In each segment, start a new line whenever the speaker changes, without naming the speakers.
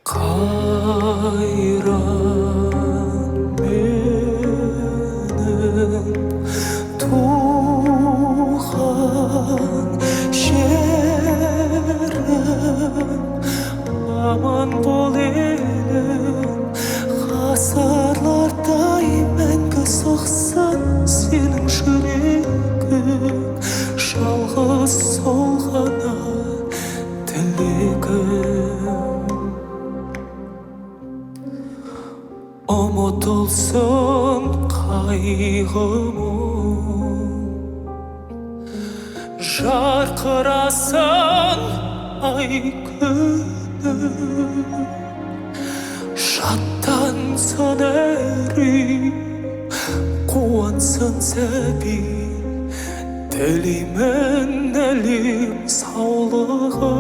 Kayran benim tuğan şerim aman bol elim hasarlar daimen kısıksan senin şürегin жалғыз солғана тілегім ұмытылсын қайғымын жарқырасын ай күнім шаттансын әрі қуансын сәби тілеймін әлем саулығы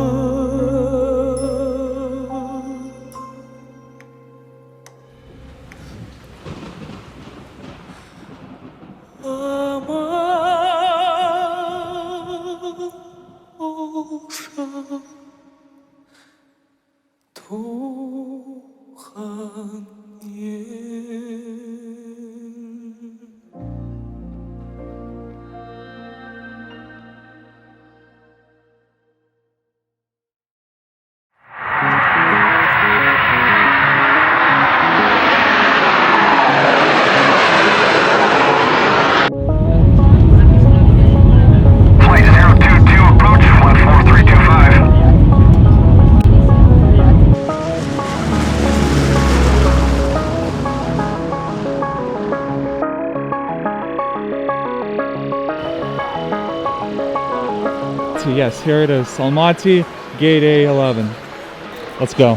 туған
Yes, here it is. Almaty, gate A11. Let's go.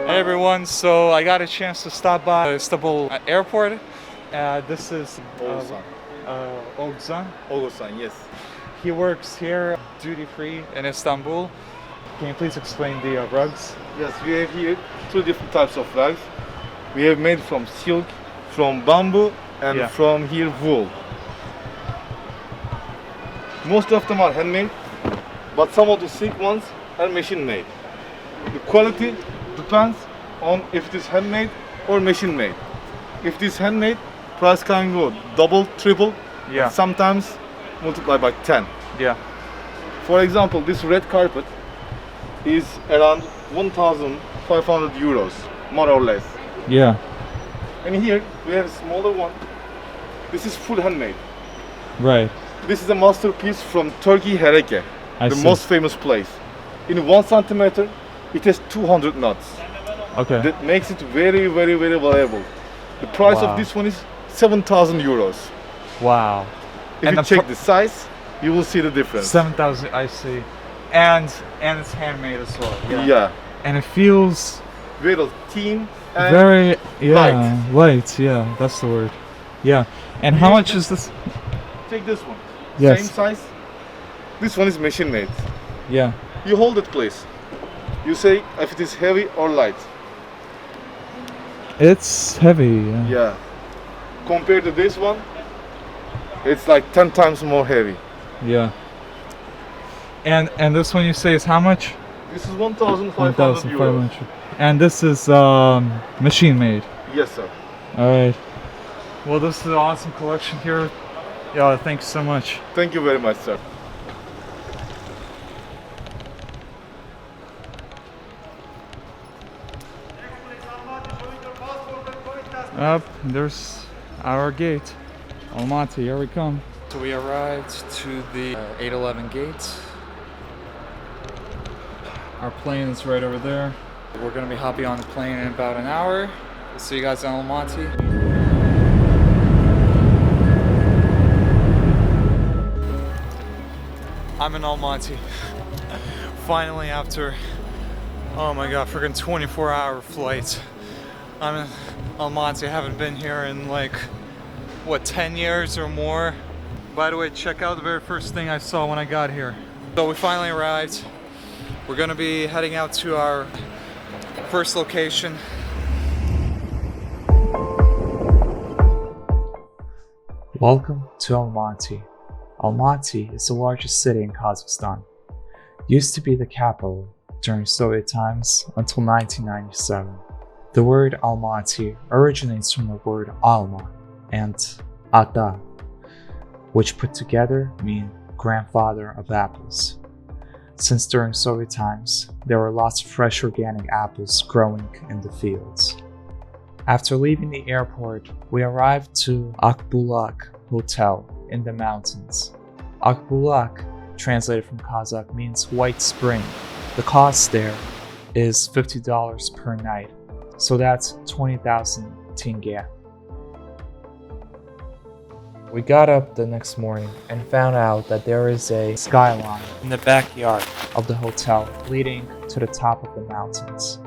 Hey everyone, so I got a chance to stop by Istanbul airport. This is Oğuzhan.
Oğuzhan, yes.
He works here duty free in Istanbul. Can you please explain the rugs?
Yes, we have here two different types of rugs. We have made from silk, from bamboo, and from here wool. Most of them are handmade, but some of the silk ones are machine made. The quality depends on if it is handmade or machine made. If it is handmade, price can go double, triple, and sometimes multiply by 10.
Yeah.
For example, this red carpet is around 1,500 euros, more or less.
Yeah.
And here we have a smaller one. This is full handmade.
Right.
This is a masterpiece from Turkey, Hereke, the most famous place. In 1 centimeter, it has 200 knots.
Okay.
That makes it very, very, very valuable. The price of this one is 7,000 euros.
Wow.
If you check the size, you will see the difference.
7,000, I see. And it's handmade as well.
Yeah.
And it feels
very thin and
very
light.
Light, yeah, that's the word. Yeah. And how much is this?
Take this one.
Yes.
Same size. This one is machine made.
Yeah.
You hold it, please. You say if it is heavy or light.
It's heavy.
Yeah. Compared to this one, it's like 10 times more heavy.
Yeah. And this one you say is how much?
This is 1,500 euros.
And this is machine made.
Yes, sir.
All right. Well, this is an awesome collection here. Yeah, thanks so much.
Thank you very much, sir.
Up, there's our gate. Almaty, here we come.
So we arrived to the 811 gate.
Our plane is right over there.
We're going to be hopping on the plane in about an hour. We'll see you guys in Almaty. I'm in Almaty. Finally, after, oh my god, freaking 24-hour flight. I'm in Almaty. I haven't been here in like, what, 10 years or more. By the way, check out the very first thing I saw when I got here. So we finally arrived. We're gonna be heading out to our first location.
Welcome to Almaty. Almaty is the largest city in Kazakhstan. Used to be the capital during Soviet times until 1997. The word Almaty originates from the word Alma and Ata, which put together mean grandfather of apples. Since during Soviet times, there were lots of fresh organic apples growing in the fields. After leaving the airport, we arrived to Akbulak Hotel in the mountains. Akbulak, translated from Kazakh, means white spring. The cost there is $50 per night, so that's 20,000 tenge. We got up the next morning and found out that there is a skyline in the backyard of the hotel leading to the top of the mountains.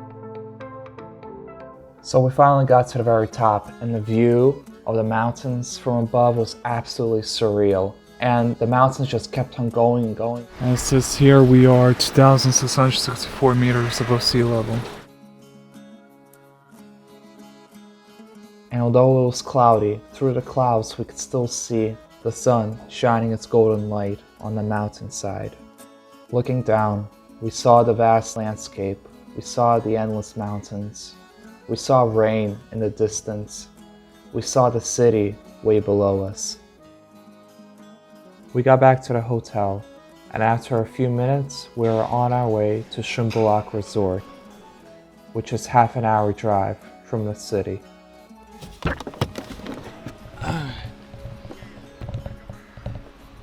So we finally got to the very top, and the view of the mountains from above was absolutely surreal. And the mountains just kept on going and going.
And it says here we are 2,664 meters above sea level.
And although it was cloudy, through the clouds we could still see the sun shining its golden light on the mountainside. Looking down, we saw the vast landscape, we saw the endless mountains, we saw rain in the distance, we saw the city way below us. We got back to the hotel, and after a few minutes we were on our way to Shumbulak Resort, which is half an hour drive from the city.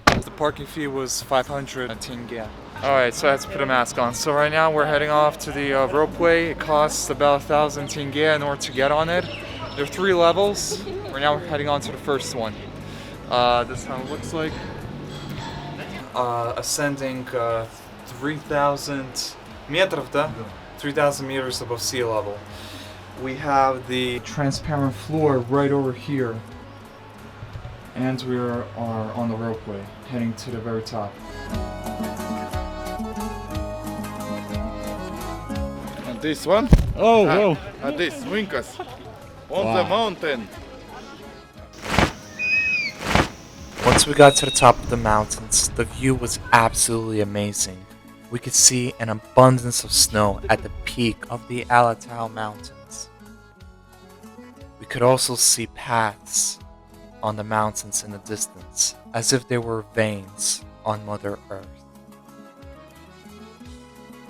The parking fee was 500 tenge. Alright, so I had to put a mask on. So right now we're heading off to the ropeway. It costs about 1,000 tenge in order to get on it. There are 3 levels. Right now we're heading on to the first one. This is how it looks like. Ascending 3,000 meters, 3,000 meters above sea level. We have the transparent floor right over here. And we are on the ropeway, heading to the very top.
And this one?
Oh, whoa!
And this, Winkas. On the mountain.
Once we got to the top of the mountains, the view was absolutely amazing. We could see an abundance of snow at the peak of the Alatau Mountains. We could also see paths on the mountains in the distance, as if they were veins on Mother Earth.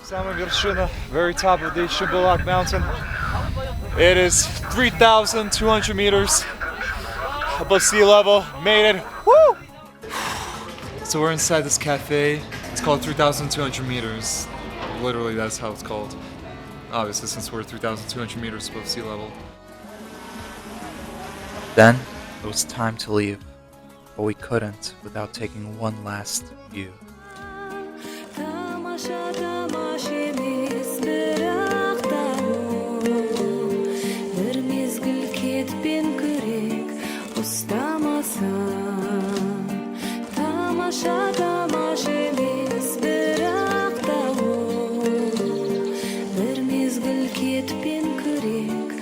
Самая вершина, very top of the Shumbulak mountain. It is 3,200 meters above sea level. Made it. Woo! So we're inside this cafe. It's called 3,200 meters. Literally, that's how it's called. Obviously, since we're 3,200 meters above sea level.
Then it was time to leave, but we couldn't without taking one last view.
Bir mezgil ketip ben kürek